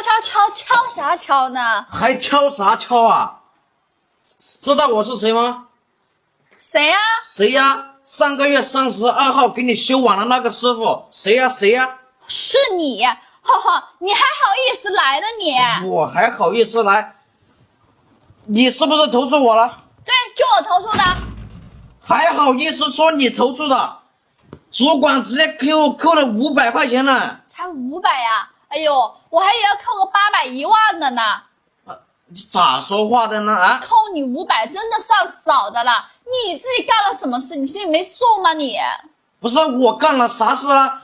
敲啥敲呢？还敲啥敲啊？知道我是谁吗？谁呀？谁呀？上个月32号给你修碗的那个师傅，谁呀？是你，呵呵，你还好意思来呢你？我还好意思来？你是不是投诉我了？对，就我投诉的。还好意思说你投诉的？主管直接给我扣了500块钱呢。才500呀？哎呦，我还以为要扣个800、1万的呢。你咋说话的呢？啊？扣你500真的算少的了。你自己干了什么事？你心里没数吗你？不是我干了啥事啊？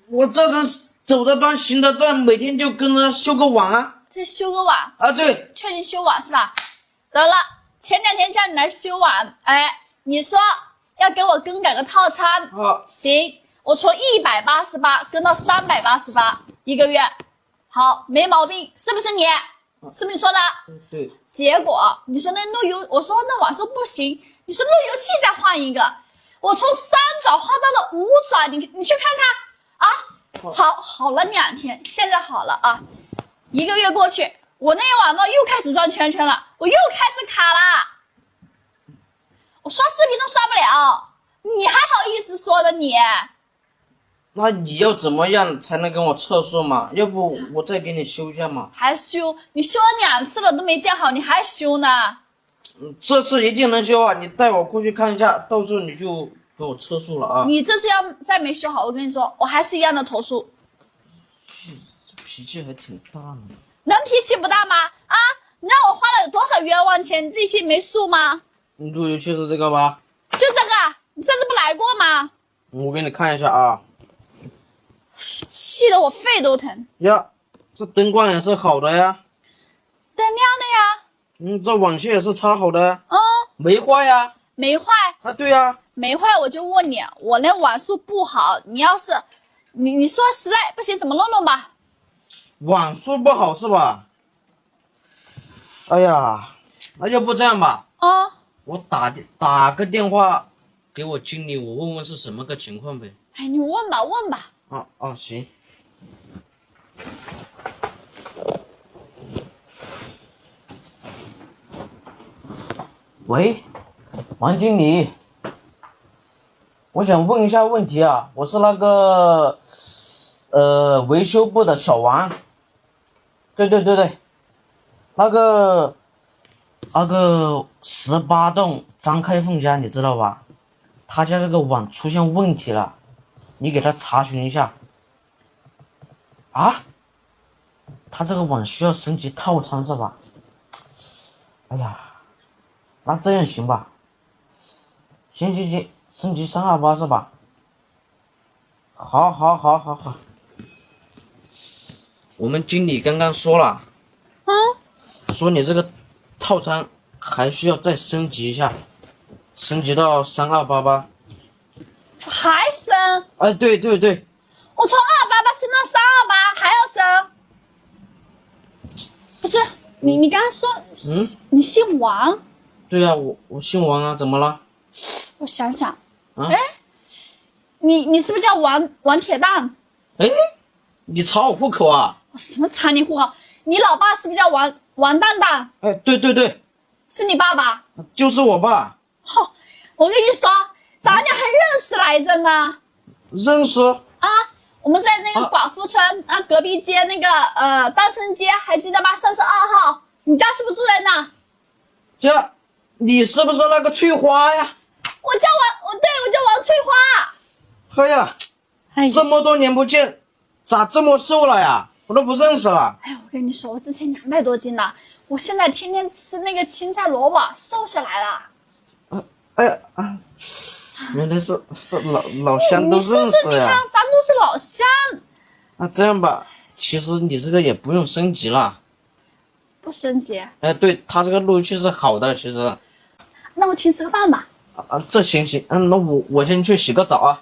我这人走得端行得正，每天就跟着修个碗啊。这修个碗啊，对，确定修碗是吧？得了，前2天叫你来修碗，哎，你说要给我更改个套餐，行，我从188更到388一个月，好，没毛病，是不是你？是不是你说的？对。结果你说那路由，我说那碗说不行，你说路由器再换一个，我从3转换到了5转，你去看看啊，好了2天，现在好了啊，1个月过去，我那个碗呢又开始转圈圈了，我又开始卡了，我刷视频都刷不了，你还好意思说的你？那你要怎么样才能跟我测试嘛？要不我再给你修一下嘛？还修？你修了2次了都没建好，你还修呢？这次一定能修啊！你带我过去看一下，到时候你就给我测速了啊！你这次要再没修好，我跟你说，我还是一样的投诉。脾气还挺大呢。能脾气不大吗？啊，你让我花了有多少冤枉钱，你自己心里没数吗？路由器是这个吧？就这个，你上次不来过吗？我给你看一下啊。气得我肺都疼。呀，这灯光也是好的呀。灯亮的呀。这网线也是插好的。没坏呀。没坏。啊，对呀。没坏，我就问你，我那网速不好，你要是你说实在不行，怎么弄吧？网速不好是吧？哎呀，那要不这样吧？我打个电话给我经理，我问问是什么个情况呗。哎，你问吧。行。喂，王经理，我想问一下问题啊，我是那个维修部的小王。对，那个18栋张开凤家你知道吧？他家这个网出现问题了，你给他查询一下。啊？他这个网需要升级套餐是吧？哎呀，那这样行吧？行，升级328是吧？好。我们经理刚刚说了，说你这个套餐还需要再升级一下，升级到3288。还升？哎，对，我从288升到328，还要升？不是，你刚才说，你姓王？对啊，我姓王啊，怎么了？我想想，你是不是叫王铁蛋？你查我户口啊？我什么查你户口？你老爸是不是叫王蛋蛋？哎，对，是你爸爸？就是我爸。我跟你说，咱俩还认识来着呢。认识啊？我们在那个寡妇村隔壁街那个单身街，还记得吗？32号，你家是不是住在那？你是不是那个翠花呀？我叫王翠花。哎呀，这么多年不见，咋这么瘦了呀？我都不认识了。我跟你说，我之前200多斤呢，我现在天天吃那个青菜萝卜，瘦下来了。原来是老乡都认识呀。你试试，你看，咱都是老乡。那这样吧，其实你这个也不用升级了。不升级？对，他这个路由器是好的，其实。那我请吃个饭吧。这行，那我先去洗个澡啊。